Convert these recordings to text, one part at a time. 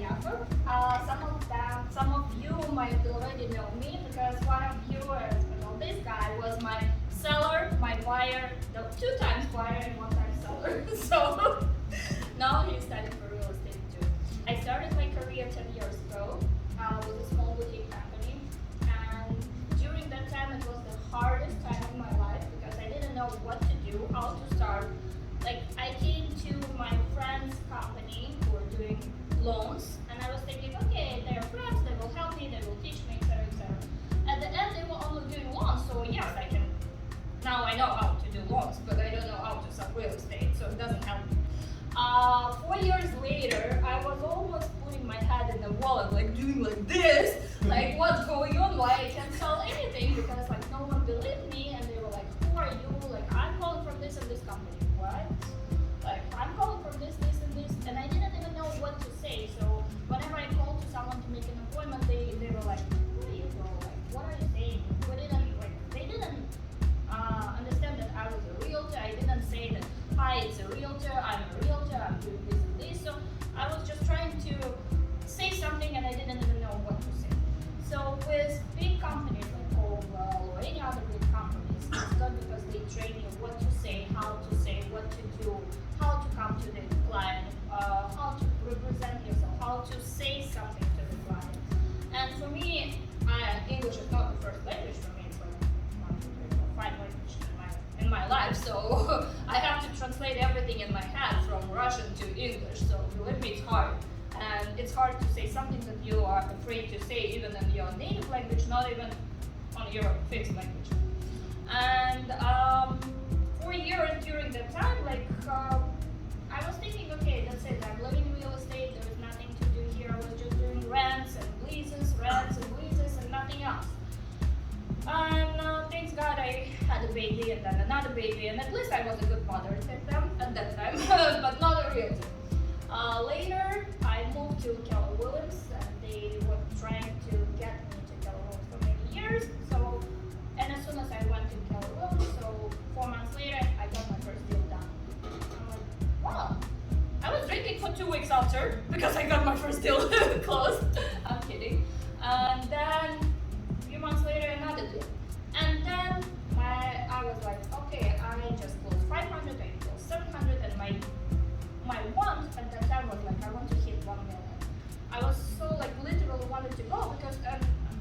Yaffa. Some of you might already know me because one of you, well, this guy was my seller, my buyer, the 2 times buyer and 1 time seller. So now he's studying for real estate too. I started my career 10 years ago with a small boutique company, and during that time it was the hardest time of my life because I didn't know what to do, how to start. Like, I came to my friend's company who were doing loans, and I was thinking, okay, they're friends, they will help me, they will teach me, etc., etc. At the end, they were only doing loans, so yes, I can. Now I know how to do loans, but I don't know how to sell real estate, so it doesn't help me. 4 years later, I was almost putting my head in the wall and like doing like this, like what's going on? Why I can't sell anything? Because like no one believed me, and they were like, who are you? Like, I'm calling from this and this company. What? Like, I'm calling from this, this, and this, and I didn't even know what to say. So whenever I called to someone to make an appointment, they were like, who are you, bro? Like, what are you saying? They didn't understand that I was a realtor. I didn't say that, hi, it's a realtor, I'm a realtor, I'm doing this and this. So I was just trying to say something, and I didn't even know what to say. So with big companies like Coldwell or any other big companies, it's good because they train you what to say, what to do, how to come to the client, how to represent yourself, how to say something to the client. And for me, English is not the first language for me. It's like 1, 2, 3, 4, 5 languages in my life. So I have to translate everything in my head from Russian to English. So believe me, it's hard. And it's hard to say something that you are afraid to say even in your native language, not even on your fixed language. And 4 years during that time, like, I was thinking, okay, that's it, I'm living real estate, there is nothing to do here. I was just doing rents and leases, and nothing else. And thanks God I had a baby and then another baby, and at least I was a good mother at that time, but not a realtor. Later, I moved to Keller Williams, and they were trying to get me to Keller Williams for many years. So, and as soon as I went to Keller Williams, so 4 months later, I got my first deal done. I'm like, wow. I was drinking for 2 weeks after because I got my first deal closed. I'm kidding. And then a few months later, another deal. And then I was like, okay, I just closed 500, I closed 700, and my want at that time was like, I want to hit 1 million. I was so like literally wanted to go because,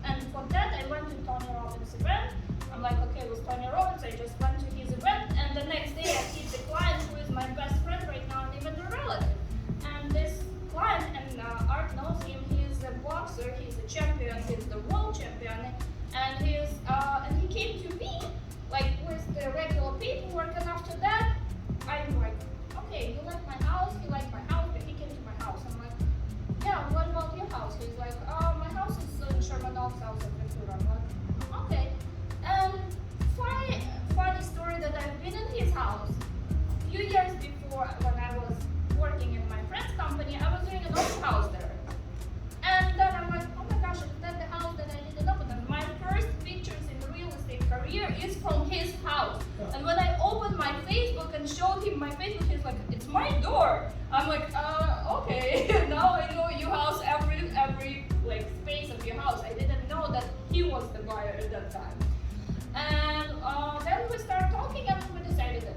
and for that I went to Tony Robbins' event. I'm like, okay, with Tony Robbins, I just went to his event, and the next day I see the client who is my best friend right now, and even a relative. And this client, and Art knows him, he's a boxer, he's a champion, he's the world champion, and he came to me like with the regular paperwork, and after that, I'm like, okay, you like my house, he liked my house, but he came to my house. I'm like, yeah, what about your house? He's like, my house is in Sherman Oaks, south of Ventura. I'm like, okay. And funny story that I've been in his house. A few years before, when I was working in my friend's company, I was doing an open house there. And then I'm like, oh my gosh, is that the house that I didn't open? And my first pictures in real estate career is from his house. And when I opened my Facebook and showed him my Facebook, he's like, it's my door. I'm like, okay, now I know your house, every like space of your house. I didn't know that he was the buyer at that time. And then we started talking, and we decided that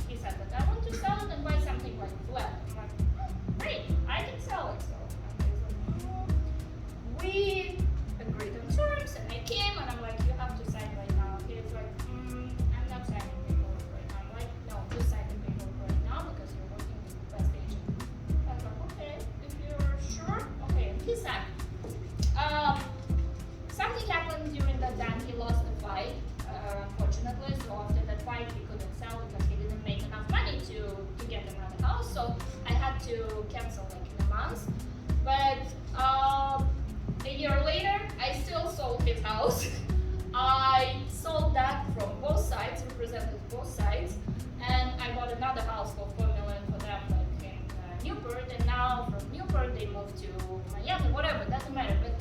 he said that I want to sell it and buy something like flat. I'm like, great, I can sell it. So he's like, we agreed on terms, and I came, and I'm like, you have to sign right now. He's like, I'm not signing paperwork right now. I'm like, no, just sign the paperwork right now because you're working with the best agent. I was like, okay, if you're sure, okay. And he signed. Something happened during that time. He lost the fight, unfortunately. So after that fight, he couldn't sell because he didn't make enough money to get another house. So I had to cancel like in a month. But a year later, I still sold his house. I sold that from both sides, represented both sides, and I bought another house for $4 million for them, like in Newport. And now from Newport, they moved to Miami, whatever, doesn't matter. But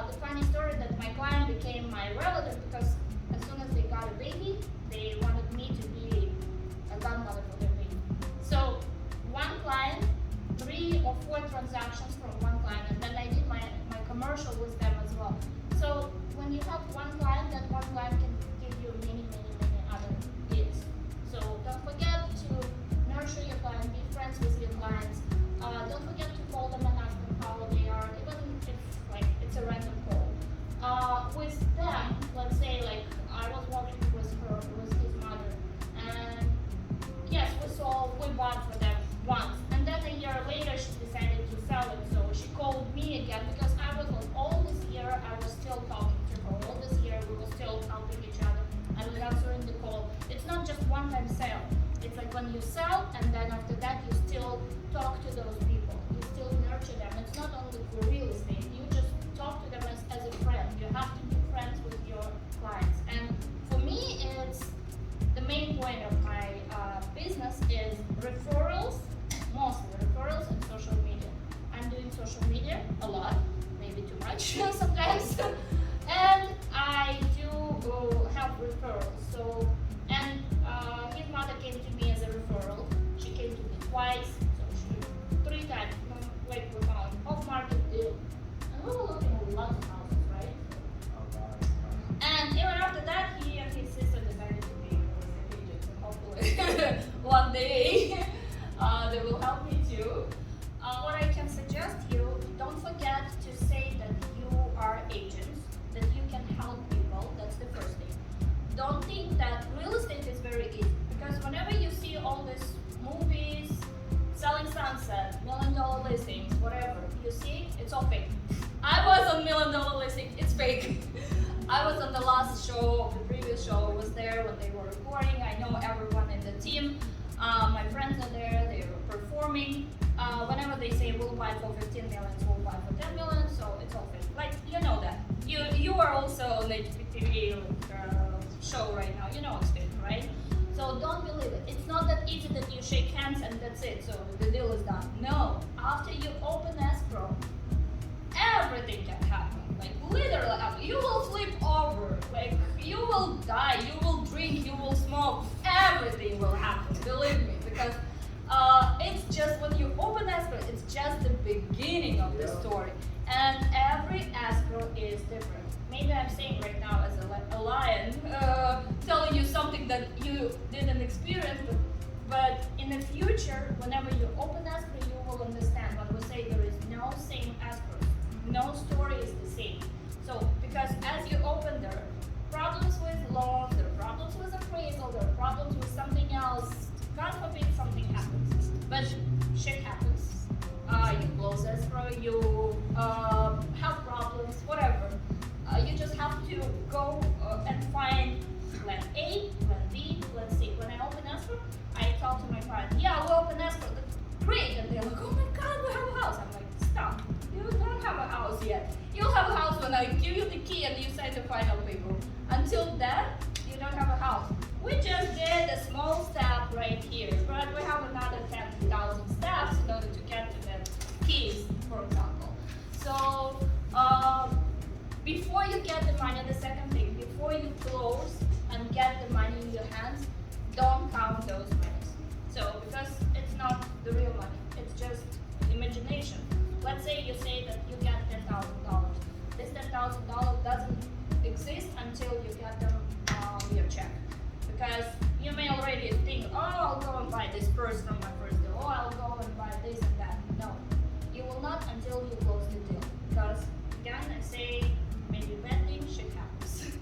the funny story that my client became my relative because as soon as they got a baby, they wanted me to be a godmother for their baby. So one client, 3 or 4 transactions from one client commercial with them as well. So when you have one client, that one client can give you many, many, many other deals. So don't forget to nurture your client, be friends with your clients. Don't forget to call them and ask them how they are, even if like it's a random call. With them, let's say like I was working with his mother, and yes, we bought for them once, and then a year later she decided to sell it. So she called me again because I was like all this year I was still talking to her. All this year we were still helping each other. I was answering the call. It's not just one-time sale. It's like when you sell, and then after that you still talk to those people. You still nurture them. It's not only for real estate. You just talk to them as a friend. You have to be friends with your clients. And for me, it's the main point of my business is referrals, mostly referrals and social media. I'm doing social media a lot, maybe too much sometimes, and I do have referrals. So, and his mother came to me as a referral. She came to me twice, so three times. Like we found off-market deal, and we were looking at lots of houses, right? And even after that, he and his sister decided to be real estate agents, and hopefully one day they will help me too. What I can suggest you, don't forget to say that you are agents, that you can help people. That's the first thing. Don't think that real estate is very easy, because whenever you see all these movies, selling sunset, $1 million listings, whatever, you see, it's all fake. I was on $1 million listing, it's fake. I was on the last show, the previous show, I was there when they were recording. I know everyone in the team. My friends are there, they are performing. Whenever they say we'll buy for 15 million, we'll buy for 10 million, so it's all fake. Like, you know that. You are also on the HPTV show right now, you know it's fake, right? So don't believe it. It's not that easy that you shake hands and that's it, so the deal is done. No, after you open escrow, everything can happen. Like literally, you will flip over, like you will die, you will drink, you will smoke, everything will happen, believe me, because it's just when you open escrow, it's just the beginning of the story, and every escrow is different. Maybe I'm saying right now as a lion, telling you something that you didn't experience, but in the future, whenever you open escrow, you will understand when we say there is no same escrow. No story is the same. So, because as you open, there are problems with loans, there are problems with appraisal, there are problems with something else. God forbid something happens, but shit happens. You close escrow, you have problems, whatever. You just have to go and find plan A, plan B, plan C. When I open escrow, I talk to my client, yeah, we open escrow, that's great. And they're like, oh my God, we have a house. I'm like, stop, you don't have a house yet. You'll have a house when I give you the key and you sign the final paper. Until then, you don't have a house. We just did a small step right here, but we have another 10,000 steps in order to get to the keys, for example. So, before you get the money, the second thing, before you close and get the money in your hands, don't count those monies. So, because it's not the real money, it's just imagination. Let's say you say that you get $10,000. This $10,000 doesn't exist until you get them your check. Because you may already think, oh, I'll go and buy this purse from my first deal. Oh, I'll go and buy this and that. No, you will not until you close the deal. Because again, I say, maybe bad things, shit happens.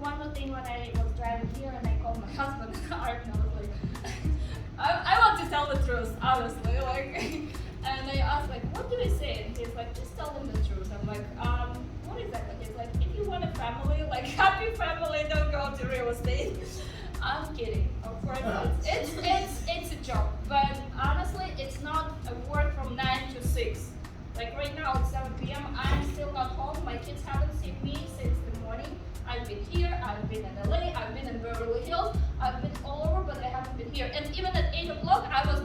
One more thing, when I was driving here and I called my husband, Art, and I was like, I want to tell the truth, honestly. Like, and I asked, like, what do we say? And he's like, just tell them the truth. I'm like, what exactly? He's like, if you want a family, like happy family, don't go to real estate. I'm kidding. Of course, it's a job, but honestly, it's not a work from 9 to 6. Like right now, it's 7 p.m. I'm still not home. My kids haven't seen me since the morning. I've been here. I've been in LA. I've been in Beverly Hills. I've been all over, but I haven't been here. And even at 8 o'clock, I was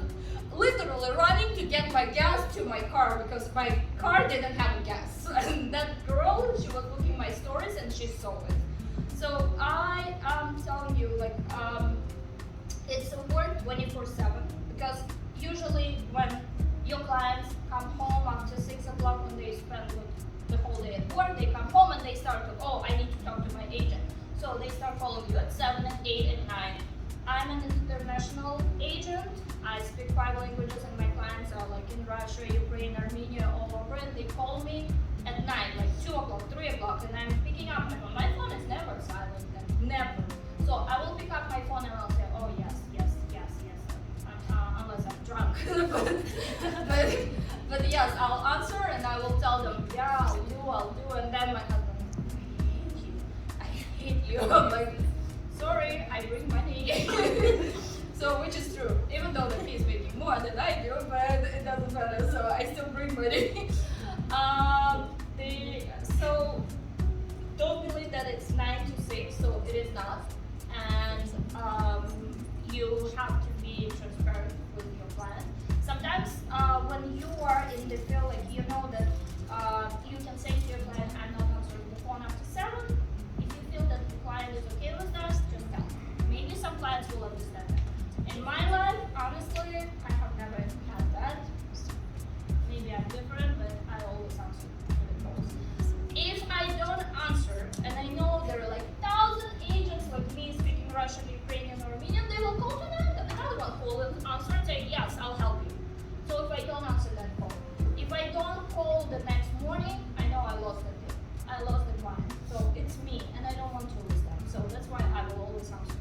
literally running to get my gas to my car because my car didn't have gas. And that girl, she was looking at my stories and she saw it. So I am telling you, like, it's a work 24/7, because usually when Your clients come home after 6 o'clock when they spend the whole day at work. They come home and they start to, oh, I need to talk to my agent. So they start calling you at 7, at 8, at 9. I'm an international agent. I speak 5 languages and my clients are like in Russia, Ukraine, Armenia, all over, and they call me at night, like 2 o'clock, 3 o'clock, and I'm picking up my phone. My phone is never silent, never. So I will pick up my phone and I'll say, oh yes, unless I'm drunk. but yes, I'll answer and I will tell them, yeah, I'll do, and then my husband, I hate you. I'm like, sorry, I bring money. So, which is true, even though that he's making more than I do, but it doesn't matter, so I still bring money. So, don't believe that it's 9 to 6, so it is not. And you have to be transparent with your client. Sometimes when you are in the field, like you know that you can say to your client, I'm not answering the phone after 7. If you feel that the client is okay with that, just tell them. Maybe some clients will understand that. In my life, honestly, I have never had that. Maybe I'm different, but I always answer when it goes. If I don't answer, and I know there are like 1,000 agents like me speaking Russian, Ukrainian, or Armenian, they will call me another one who will answer and say, yes, I'll help you. So if I don't answer that call, if I don't call the next morning, I know I lost that day. I lost the client. So it's me, and I don't want to lose them. So that's why I will always answer.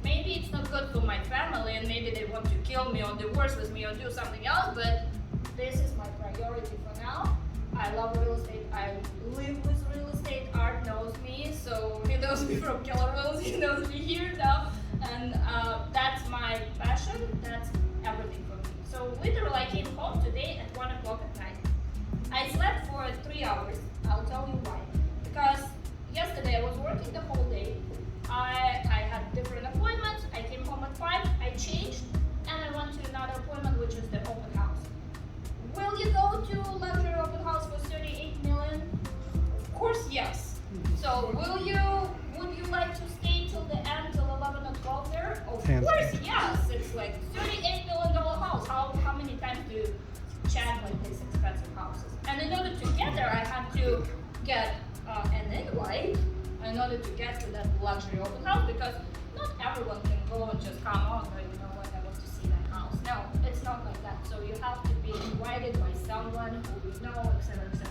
Maybe it's not good for my family, and maybe they want to kill me or divorce with me or do something else, but this is my priority for now. I love real estate. I live with real estate. Art knows me, so he knows me from Keller Williams. He knows me here now, and that's my passion. That's everything for me. So literally, I came home today at 1 o'clock at night. I slept for 3 hours. I'll tell you why. Because yesterday I was working the whole day. I had different appointments. I came home at 5. I changed, and I went to another appointment, which is the open house. Will you go to luxury open house for 38 million? Of course, yes. So would you like to stay till the end, till 11 or 12 there? Of course, yes. It's like $38 million house. How many times do you chat like these expensive houses? And in order to get there, I had to get an invite in order to get to that luxury open house, because not everyone can go and just come on, but you know what, I want to see that house. No, it's not like that. So you have to be invited by someone who you know, etc., etc.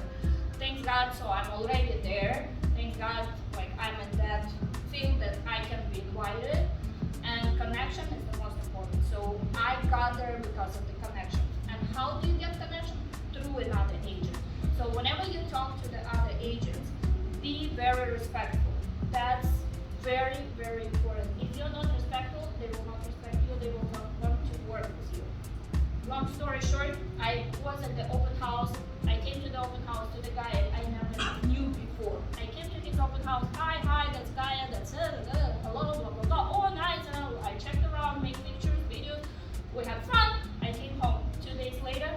Thank God, so I'm already there. Thank God, like I'm in that field that I can be invited, and connection is the most important. So I got there because of the connection. And how do you get connection? Through another agent. So whenever you talk to the other agents, be very respectful. That's very, very important. If you're not respectful, they will not respect you. They will not want to work with you. Long story short, I was at the open house. I came to the open house to the guy I never knew before. I came to his open house. Hi, that's Gaia. That's hello, blah blah blah. Oh, nice. I checked around, make pictures, videos. We had fun. I came home. 2 days later,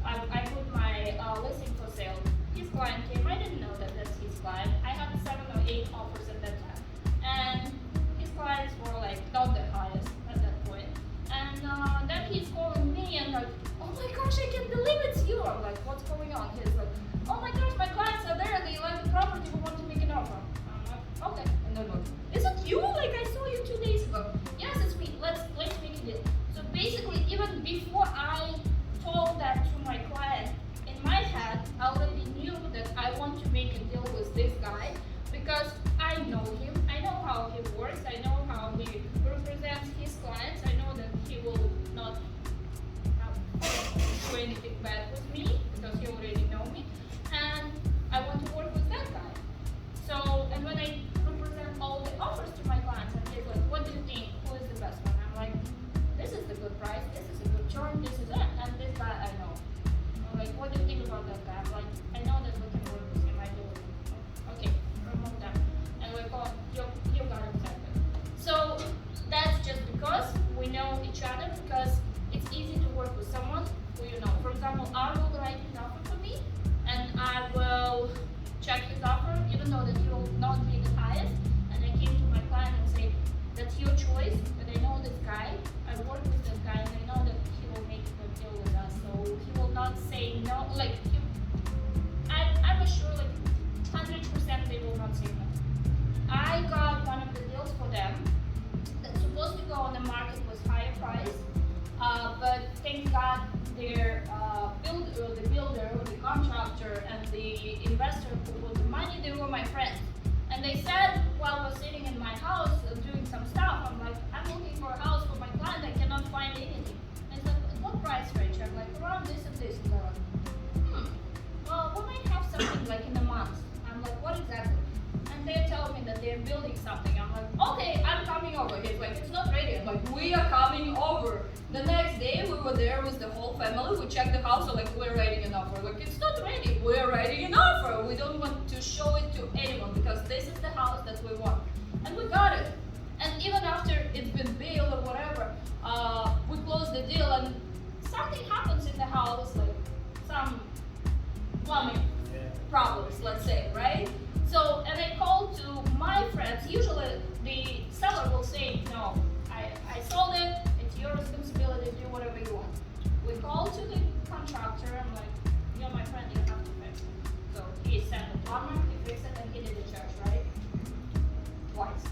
I put my listing for sale. His client came. I didn't know that that's his client. I had 7 or 8 offers at that time, and his clients were like not the highest at that point. And then he's calling me and like, oh my gosh, I can't believe it's you. I'm like, what's going on? He's like, oh my gosh, my clients are there. They like the property. We want to make an offer. I'm like, okay. And then like, is it you? Like I saw you 2 days ago. Yes, it's me. Let's make a deal. So basically, even before I told that to my client, in my head, I already knew that I want to make a deal with this guy because I know him. I know how he works. I know how he represents his clients. I know that he will not do anything bad with me because he already know me, and I want to work with that guy. So, and when I represent all the offers to my clients, and they're like, what do you think? Who is the best one? I'm like, this is the good price, this is a good term, this is it, and this guy I know. I'm like, what do you think about that guy? I'm like, I know that we can work with him, I do. Okay, remove them. And we're going, you got accepted. So that's just because we know each other, because it's easy to work with someone who you know. For example, I will write an offer for me, and I will check his offer, even though that he will not be the highest. And I came to my client and say, that's your choice, but I know this guy, I work with this guy, and I know that he will make a good deal with us. So he will not the builder, the contractor, and the investor who put the money, they were my friends. And they said, while I was sitting in my house doing some stuff, I'm like, I'm looking for a house for my client, I cannot find anything. And they said, what price range? I'm like, around this and this. And they're like, well, we might have something like in a month. I'm like, what exactly? And they're telling me that they're building something. I'm like, okay, I'm coming over. He's like, it's not ready. I'm like, we are coming over. The next day, we were there with the whole family. We checked the house, so like, we're writing an offer. Like, it's not ready. We're writing an offer. We don't want to show it to anyone because this is the house that we want. And we got it. And even after it's been built or whatever, we closed the deal and something happens in the house, like some plumbing problems, let's say, right? So, and I called to my friends. Usually the seller will say, no, I sold it, it's your responsibility, do whatever you want. We called to the contractor, I'm like, you're my friend, you have to fix it. So he sent the plumber, he fixed it, and he did the church, right? Twice.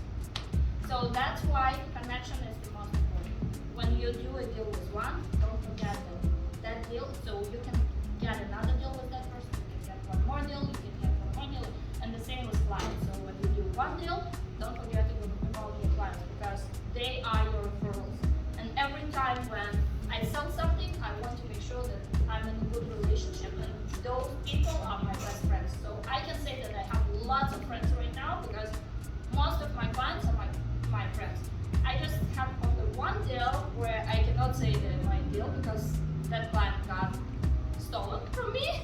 So that's why connection is the most important. When you do a deal with one, don't forget that deal, so you can get another deal with that person, you can get one more deal, you can get one more deal, and the same with clients. So when you do one deal, don't forget to involve your clients because they are your referrals. And every time when I sell something, I want to make sure that I'm in a good relationship, and those people are my best friends. So I can say that I have lots of friends right now because most of my clients are my friends. I just have only one deal where I cannot say that my deal because that client got stolen from me,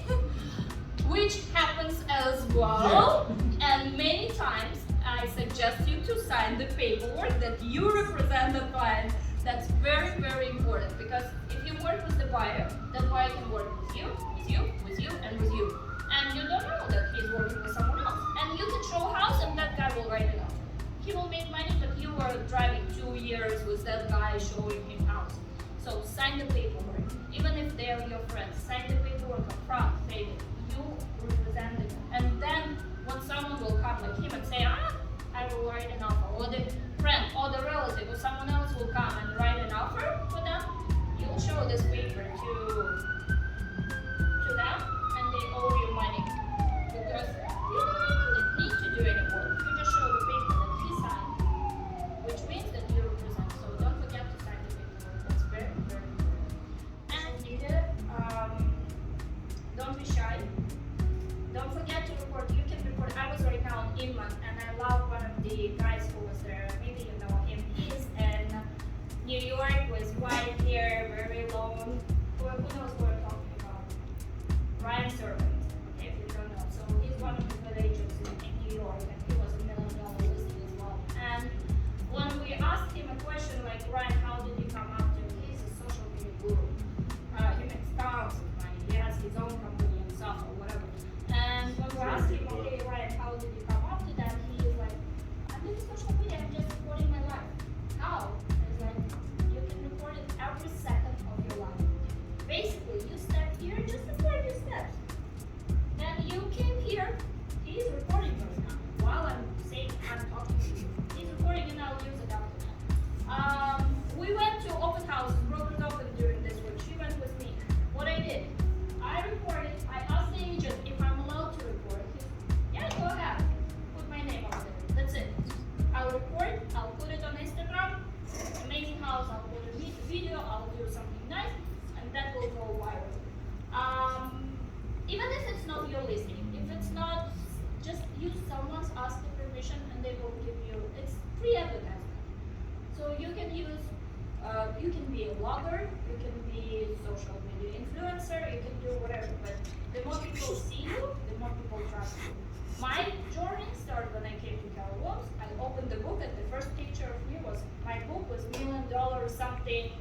which happens as well. And many times I suggest you to sign the paperwork that you represent the client. That's very, very important because if you work with the buyer, that buyer can work with you, and with you. And you don't know that he's working with someone else. And you can show a house and that guy will write it off. He will make money, but you were driving 2 years with that guy showing him house. So sign the paperwork. Even if they are your friends, sign the paperwork up front, say that you represent them. And then when someone will come like him and say, I will write an offer, or the friend or the relative or someone else will come and write an offer for them, you will show this paper to them and they owe you money. Because you don't even need to do any work. You just show the paper that he signed, which means that you represent. So don't forget to sign the paperwork. That's very, very important. And don't be shy. Don't forget to report. You can report. I was right now in Inman and I love one of the guys who was there. Maybe you know him. He's in New York with white hair, very long. Who knows what we're talking about? Ryan Servant, if you don't know. So he's one of the good agents in New York and he was $1 million listing as well. And when we asked him a question like, Ryan, how did you come up to? He's a social media guru. He makes tons of money. He has his own company and stuff or whatever. And when we asked him, okay, Ryan, how did you come up to that? He is like, I'm doing social media, I'm just reporting my life. How? It's like, you can report it every second of your life. Basically, you step here, just report your steps. Then you came here, he's recording right now. While I'm saying I'm talking to you. He's recording and I'll use it after that. We went to open houses, brokers open during this week. She went with me. What I did, I recorded, I asked the agent if I'm allowed to record. Yeah, go ahead. Put my name on there. That's it. I'll record, I'll put it on Instagram. Amazing house, I'll put a video, I'll do something nice, and that will go viral. Even if it's not your listing, if it's not, just use someone's, ask the permission, and they will give you, it's free advertisement. So you can use, you can be a blogger, you can be a social media influencer, you can do whatever, but the more people see you, the more people trust you. My journey started when I came to Keller Williams. I opened the book and the first picture of me was, my book was $1 million something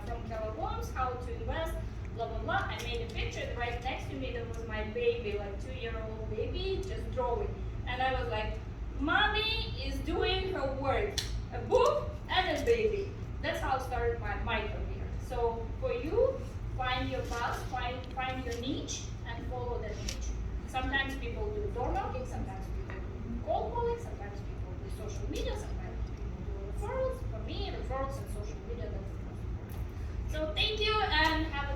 from Keller Williams, how to invest, blah, blah, blah. I made a picture and right next to me there was my baby, like 2-year-old baby, just drawing. And I was like, mommy is doing her work, a book and a baby. That's how I started my career. So for you, find your path, find your niche and follow that niche. Sometimes people do door knocking, sometimes people do cold calling, sometimes people do social media, sometimes people do referrals. For me, referrals and social media, that's the most important. So thank you and have a